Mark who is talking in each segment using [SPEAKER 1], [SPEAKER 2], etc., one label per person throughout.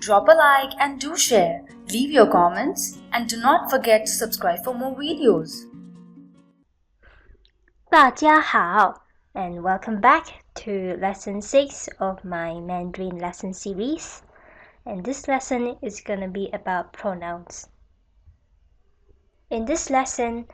[SPEAKER 1] drop a like and do share. Leave your comments and do not forget to subscribe for more videos.
[SPEAKER 2] 大家好 and welcome back to lesson 6 of my Mandarin lesson series. And this lesson is going to be about pronouns. In this lesson,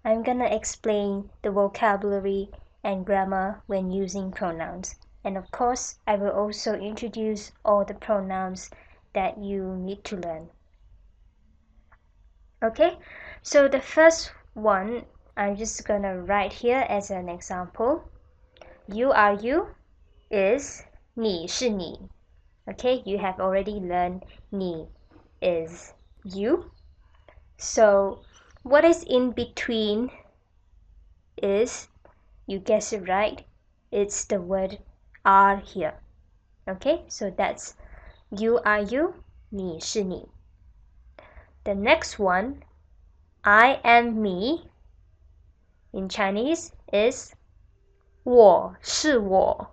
[SPEAKER 2] I'm going to explain the vocabulary and grammar when using pronouns. And of course, I will also introduce all the pronouns that you need to learn. Okay, so the first one, I'm just going to write here as an example. You are you is 你是你. Okay, you have already learned 你 is you. So what is in between is, you guess it right, it's the word are here. Okay, so that's you are you, 你是你. The next one, I am me, in Chinese is 我是我.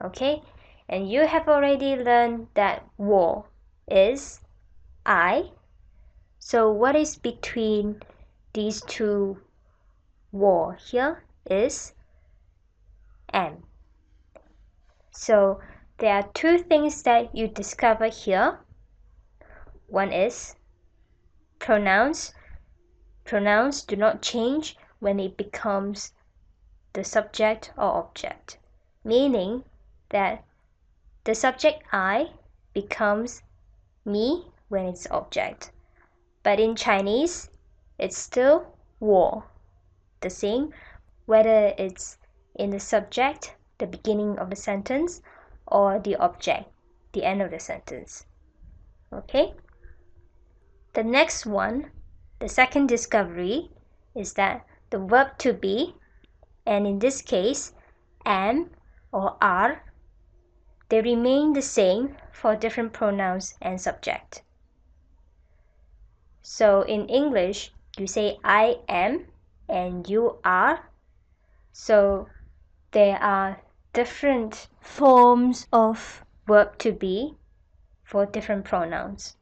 [SPEAKER 2] Okay, and you have already learned that 我 is I. So what is between these two 我 here is am. So there are two things that you discover here. One is pronouns. Pronouns do not change when it becomes the subject or object, meaning that the subject I becomes me when it's object. But in Chinese, it's still 我, the same, whether it's in the subject, the beginning of the sentence, or the object, the end of the sentence. Okay? The next one, the second discovery, is that the verb to be, and in this case, am or are, they remain the same for different pronouns and subject. So in English, you say I am and you are. So there are different forms of verb to be for different pronouns.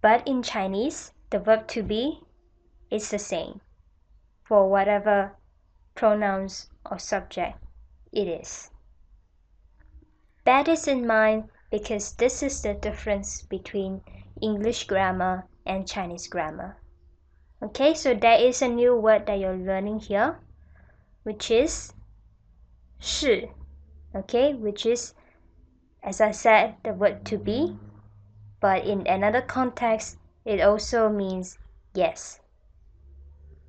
[SPEAKER 2] But in Chinese, the verb to be is the same for whatever pronouns or subject it is. Bear this in mind because this is the difference between English grammar and Chinese grammar. Okay, so there is a new word that you're learning here, which is 是, okay, which is, as I said, the word to be, but in another context, it also means yes.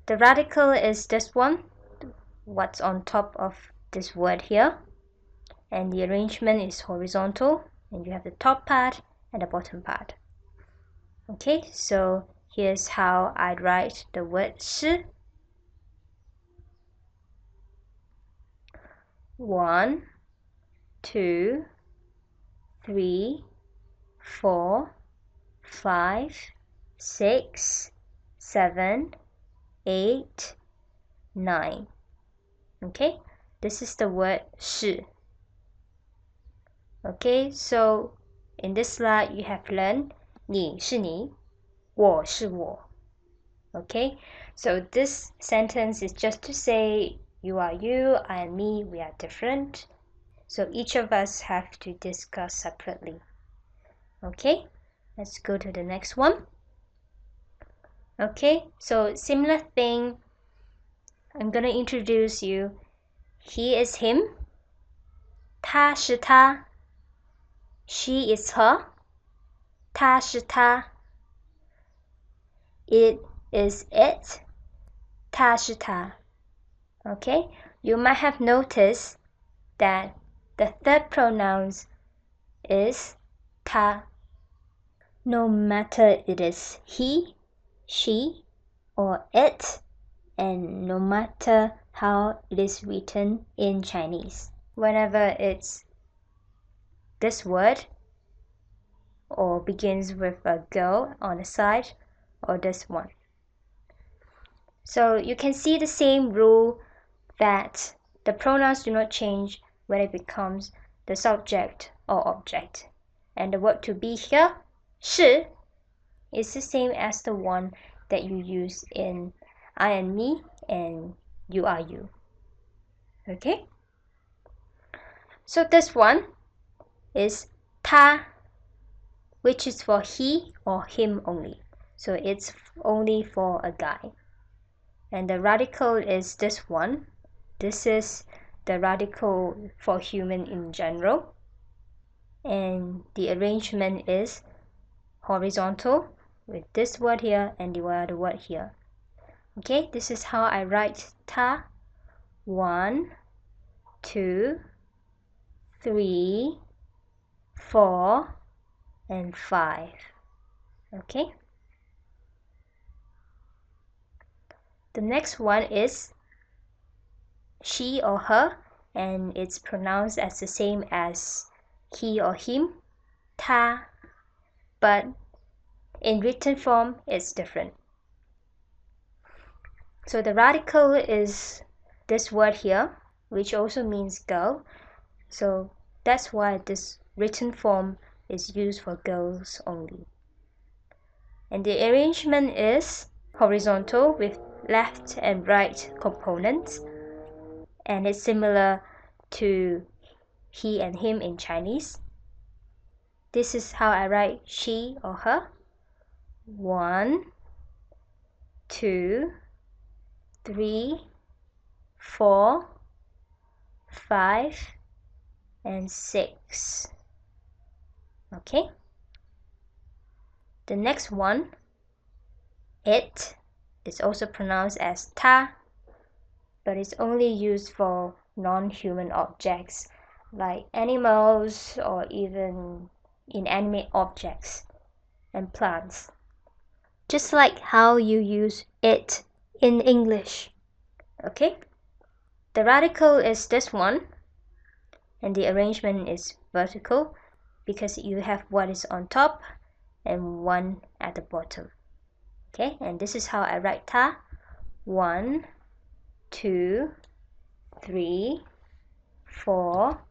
[SPEAKER 2] The radical is this one, what's on top of this word here, and the arrangement is horizontal, and you have the top part and the bottom part. Okay, so here's how I write the word 是. 1, 2, 3, 4, 5, 6, 7, 8, 9. Okay, this is the word 是. Okay, so in this slide you have learned 你是你, 我是我. Okay, so this sentence is just to say you are you, I am me, we are different. So each of us have to discuss separately. Okay, let's go to the next one. Okay, so similar thing. I'm gonna introduce you. He is him. 他是他. She is her. 他是他. It is it. 他是他. Okay, you might have noticed that the third pronouns is 他. No matter it is he, she, or it, and no matter how it is written in Chinese. Whenever it's this word, or begins with a girl on the side, or this one. So you can see the same rule that the pronouns do not change when it becomes the subject or object, And the verb to be here, 是, is the same as the one that you use in I and me and you are you. Okay? So this one is 他, which is for he or him only. So it's only for a guy. And the radical is this one. This is the radical for human in general. And the arrangement is horizontal with this word here and the other word here. Okay, this is how I write 他. 1, 2, 3, 4, and 5. Okay. The next one is she or her, and it's pronounced as the same as he or him, 他, but in written form it's different. So the radical is this word here, which also means girl. So that's why this written form is used for girls only. And the arrangement is horizontal with left and right components. And it's similar to he and him in Chinese. This is how I write she or her. 1, 2, 3, 4, 5, and 6. Okay. The next one, it, is also pronounced as 他, but it's only used for non-human objects like animals or even inanimate objects and plants. Just like how you use it in English. Okay? The radical is this one, and the arrangement is vertical because you have what is on top and one at the bottom. Okay, and this is how I write 他. 1, 2, 3, 4,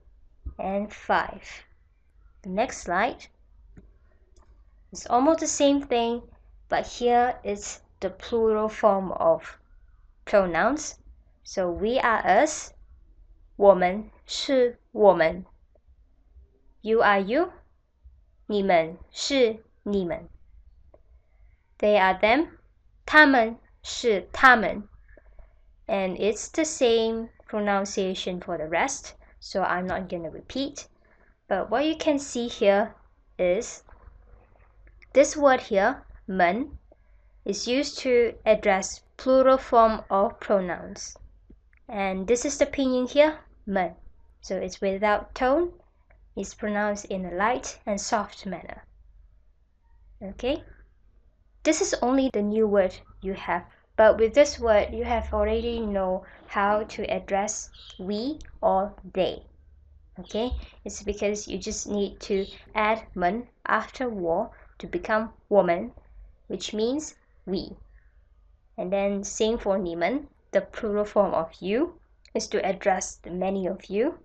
[SPEAKER 2] and 5. The next slide is almost the same thing, but here is the plural form of pronouns. So we are us, 我们是我们. You are you, 你们是你们. They are them, 他们是他们. And it's the same pronunciation for the rest, so I'm not going to repeat. But what you can see here is this word here, 们, is used to address plural form of pronouns. And this is the pinyin here, 们. So it's without tone. It's pronounced in a light and soft manner. Okay? This is only the new word you have. But with this word, you have already know how to address we or they. Okay? It's because you just need to add 们 after 我 to become 我们, which means we. And then same for 你们, the plural form of you is to address the many of you.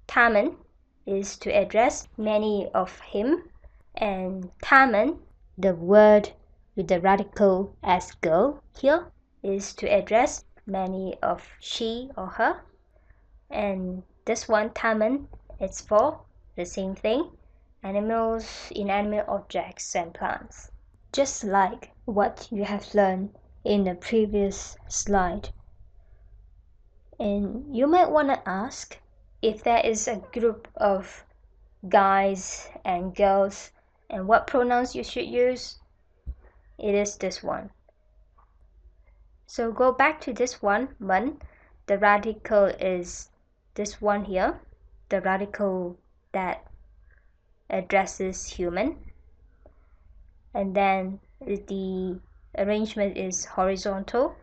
[SPEAKER 2] 他们 is to address many of him. And 他们, the word with the radical as girl here, is to address many of she or her. And this one, 他们, it's for the same thing, animals, inanimate objects, and plants. Just like what you have learned in the previous slide. And you might want to ask, if there is a group of guys and girls, and what pronouns you should use, it is this one. So go back to this one, 们. The radical is this one here, the radical that addresses human. And then the arrangement is horizontal,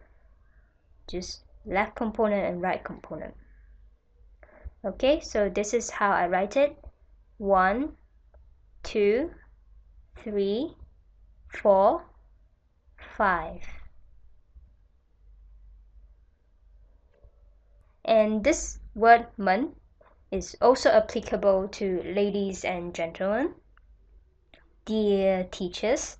[SPEAKER 2] just left component and right component. Okay, so this is how I write it. 1, 2, 3, 4, 5. And this word 们 is also applicable to ladies and gentlemen, dear teachers.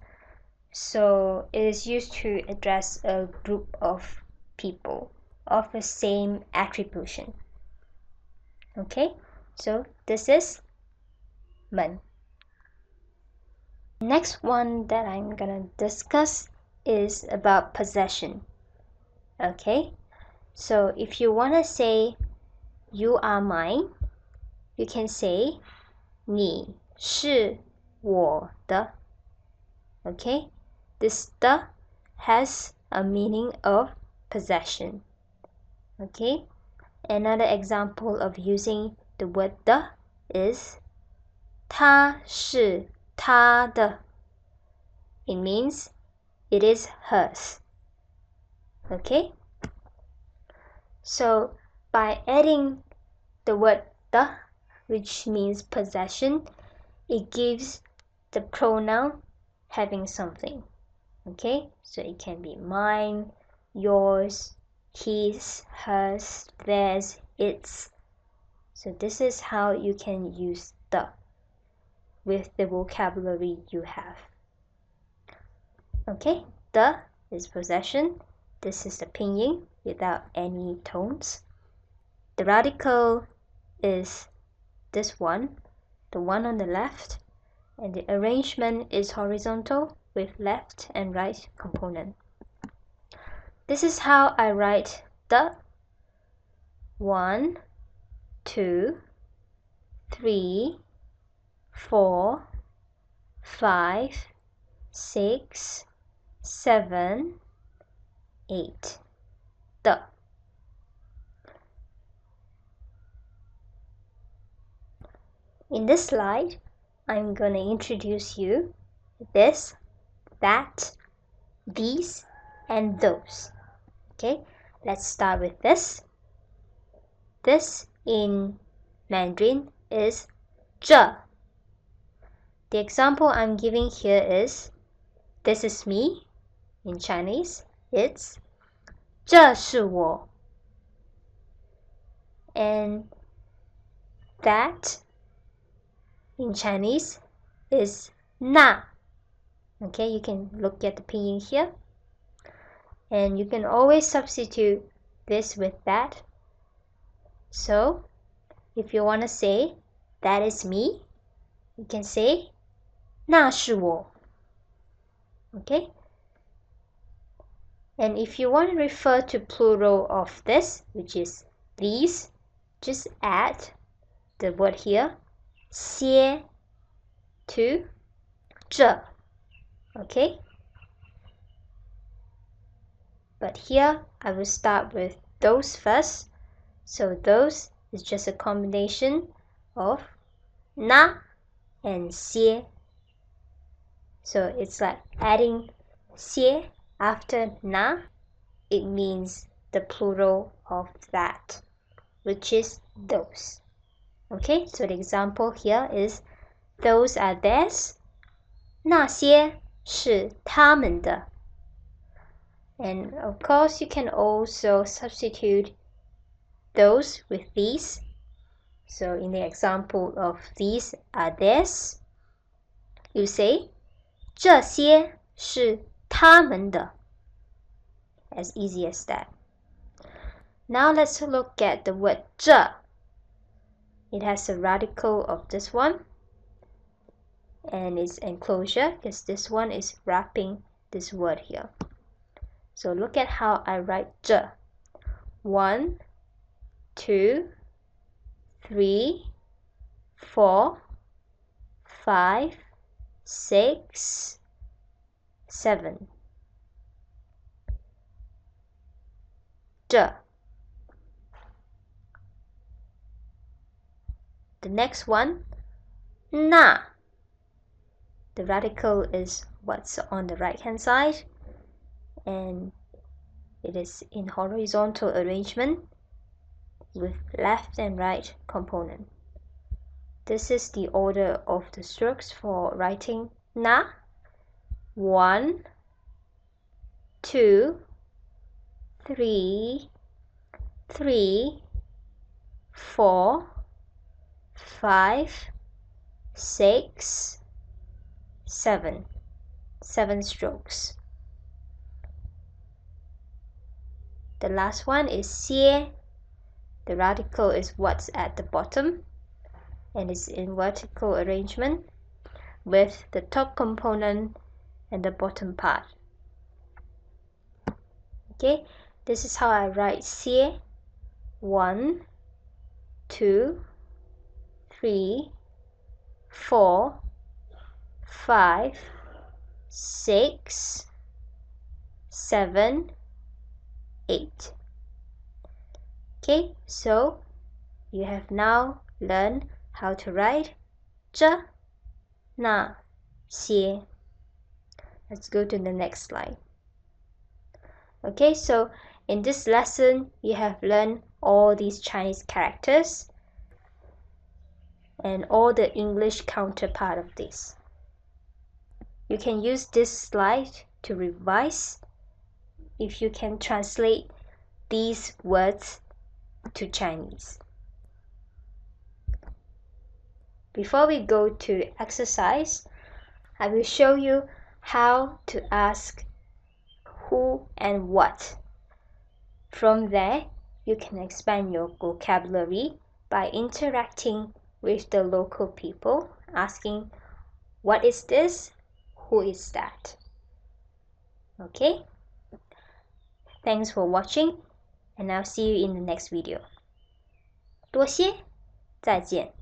[SPEAKER 2] So it is used to address a group of people of the same attribution. Okay, so this is 们. Next one that I'm gonna discuss is about possession. Okay, so if you wanna say you are mine, you can say 你是我的. Okay, this 的 has a meaning of possession. Okay, another example of using the word 的 is 它是她的. It means it is hers. Okay, so by adding the word 的, which means possession, it gives the pronoun having something. Okay, so it can be mine, yours, his, hers, theirs, its. So this is how you can use 的 with the vocabulary you have. Okay, 的 is possession. This is the pinyin without any tones. The radical is this one, the one on the left, and the arrangement is horizontal with left and right component. This is how I write 的. 1, 2, 3, 4, 5, 6, 7, 8. 的. In this slide, I'm going to introduce you this, that, these, and those. Okay, let's start with this. This in Mandarin is 这. The example I'm giving here is this is me. In Chinese, it's 这是我. And that in Chinese is 那. Okay, you can look at the pinyin here. And you can always substitute this with that. So, if you want to say that is me, you can say 那是我. Okay? And if you want to refer to plural of this, which is these, just add the word here, 些 to 这. Okay? But here, I will start with those first. So those is just a combination of 那 and 些. So it's like adding 些 after 那. It means the plural of that, which is those. Okay, so the example here is those are theirs. 那些是他们的. And of course, you can also substitute those with these. So in the example of these are theirs, you say 这些是他们的. As easy as that. Now let's look at the word 这. It has a radical of this one and its enclosure because this one is wrapping this word here. So look at how I write 这. 1, 2, 3, 4, 5, 6, 7. 这. The next one, 那. The radical is what's on the right hand side, and it is in horizontal arrangement with left and right component. This is the order of the strokes for writing 那. 1, 2, 3, 4, 5, 6, 7. 7 strokes. The last one is 些. The radical is what's at the bottom and is in vertical arrangement with the top component and the bottom part. Okay, this is how I write 些. 1, 2, 3, 4, 5, 6, 7, 8. Okay, so you have now learned how to write 这那些. Let's go to the next slide. Okay, so in this lesson, you have learned all these Chinese characters and all the English counterpart of this. You can use this slide to revise if you can translate these words to Chinese. Before we go to exercise, I will show you how to ask who and what. From there, you can expand your vocabulary by interacting with the local people, asking, what is this? Who is that? Okay? Thanks for watching, and I'll see you in the next video. 多谢，再见。